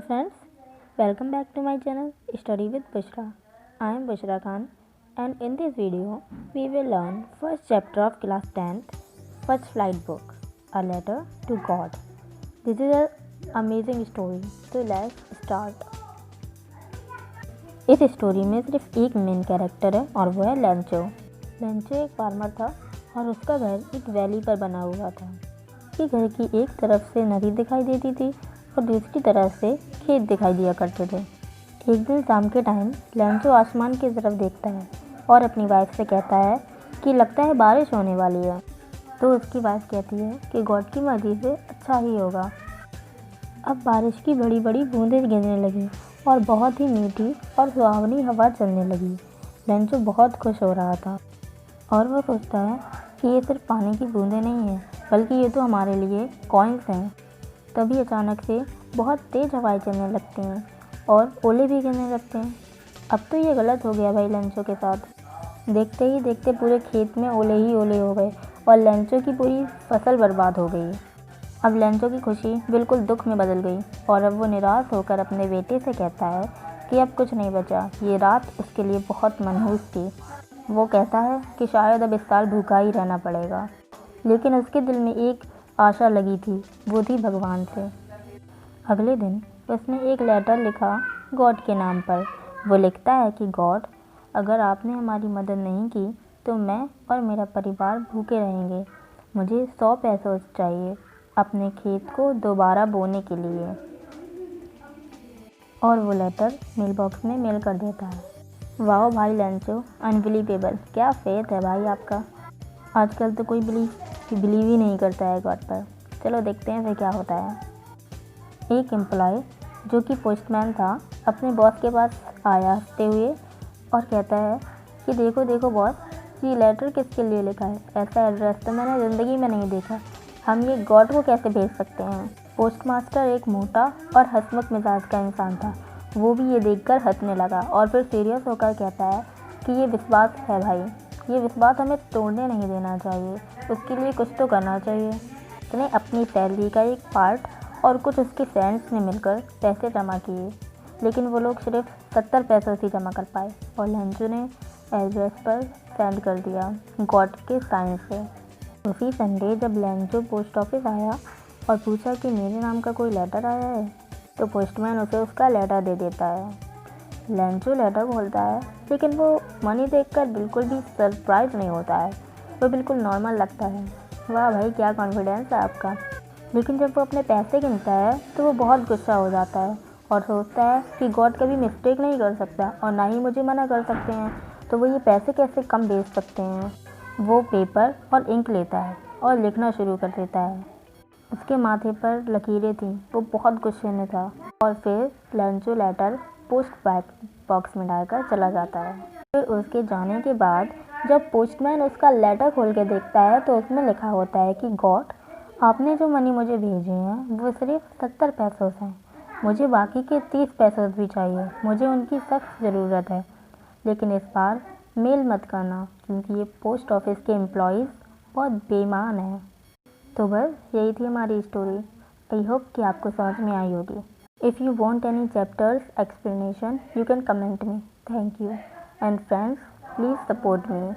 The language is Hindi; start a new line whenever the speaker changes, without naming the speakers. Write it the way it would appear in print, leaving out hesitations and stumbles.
friends, welcome back to my channel Study with Bushra. I am Bushra Khan and in this video we will learn first chapter of class 10th first flight book, A Letter to God. This is an amazing story, so let's start. इस स्टोरी में सिर्फ एक मेन कैरेक्टर है और वो है लेंचो। लेंचो एक फार्मर था और उसका घर एक वैली पर बना हुआ था। उसके घर की एक तरफ से नदी दिखाई देती थी और दूसरी तरफ से खेत दिखाई दिया करते थे। एक दिन शाम के टाइम लेंचो आसमान की तरफ देखता है और अपनी वाइफ से कहता है कि लगता है बारिश होने वाली है। तो उसकी वाइफ कहती है कि गॉड की मर्जी से अच्छा ही होगा। अब बारिश की बड़ी बड़ी बूंदें गिरने लगी और बहुत ही मीठी और सुहावनी हवा चलने लगी। लेंचो बहुत खुश हो रहा था और वो सोचता है कि ये सिर्फ पानी की बूंदें नहीं हैं, बल्कि ये तो हमारे लिए कॉइन्स हैं। तभी अचानक से बहुत तेज़ हवाएं चलने लगती हैं और ओले भी गिरने लगते हैं। अब तो ये गलत हो गया भाई लेंचो के साथ। देखते ही देखते पूरे खेत में ओले ही ओले हो गए और लेंचो की पूरी फसल बर्बाद हो गई। अब लेंचो की खुशी बिल्कुल दुख में बदल गई और अब वो निराश होकर अपने बेटे से कहता है कि अब कुछ नहीं बचा। ये रात उसके लिए बहुत मनहूस थी। वो कहता है कि शायद अब इस साल भूखा ही रहना पड़ेगा, लेकिन उसके दिल में एक आशा लगी थी, वो थी भगवान से। अगले दिन उसने एक लेटर लिखा गॉड के नाम पर। वो लिखता है कि गॉड, अगर आपने हमारी मदद नहीं की तो मैं और मेरा परिवार भूखे रहेंगे। मुझे 100 पैसे चाहिए अपने खेत को दोबारा बोने के लिए। और वो लेटर मेल बॉक्स में मेल कर देता है। वाह भाई लेंचो, अनबिलीवेबल, क्या फेथ है भाई आपका। आजकल तो कोई बिलीव ही नहीं करता है गॉड पर। चलो देखते हैं फिर क्या होता है। एक एम्प्लॉय जो कि पोस्टमैन था अपने बॉस के पास आया हंसते हुए और कहता है कि देखो देखो बॉस, ये लेटर किसके लिए लिखा है। ऐसा एड्रेस तो मैंने ज़िंदगी में नहीं देखा। हम ये गॉड को कैसे भेज सकते हैं। पोस्टमास्टर एक मोटा और हंसमुख मिजाज का इंसान था। वो भी ये देखकर हंसने लगा और फिर सीरियस होकर कहता है कि ये विश्वास है भाई, ये विश्वास हमें तोड़ने नहीं देना चाहिए। उसके लिए कुछ तो करना चाहिए। उसने अपनी सैलरी का एक पार्ट और कुछ उसके फ्रेंड्स ने मिलकर पैसे जमा किए, लेकिन वो लोग सिर्फ 70 पैसे ही जमा कर पाए और लेंचो ने एड्रेस पर सेंड कर दिया गॉड के साइन से। उसी संडे जब लेंचो पोस्ट ऑफिस आया और पूछा कि मेरे नाम का कोई लेटर आया है, तो पोस्टमैन उसे उसका लेटर दे देता है। लेंचो लेटर खोलता है, लेकिन वो मनी देखकर बिल्कुल भी सरप्राइज नहीं होता है। वो बिल्कुल नॉर्मल लगता है। वाह भाई, क्या कॉन्फिडेंस है आपका। लेकिन जब वो अपने पैसे गिनता है तो वो बहुत गुस्सा हो जाता है और सोचता है कि गॉड कभी मिस्टेक नहीं कर सकता और ना ही मुझे मना कर सकते हैं, तो वो ये पैसे कैसे कम भेज सकते हैं। वो पेपर और इंक लेता है और लिखना शुरू कर देता है। उसके माथे पर लकीरें थीं। वो बहुत गुस्से में था और फिर लेंचो लेटर पोस्ट बॉक्स में डालकर चला जाता है। फिर उसके जाने के बाद जब पोस्टमैन उसका लेटर खोल के देखता है तो उसमें लिखा होता है कि गॉड, आपने जो मनी मुझे भेजे हैं वो सिर्फ 70 पैसे हैं। मुझे बाकी के 30 पैसे भी चाहिए। मुझे उनकी सख्त ज़रूरत है, लेकिन इस बार मेल मत करना क्योंकि ये पोस्ट ऑफिस के एम्प्लॉयज़ बहुत बेईमान हैं। तो बस यही थी हमारी स्टोरी। आई होप कि आपको समझ में आई होगी। If you want any chapters explanation you can comment me. Thank you and friends, please support me.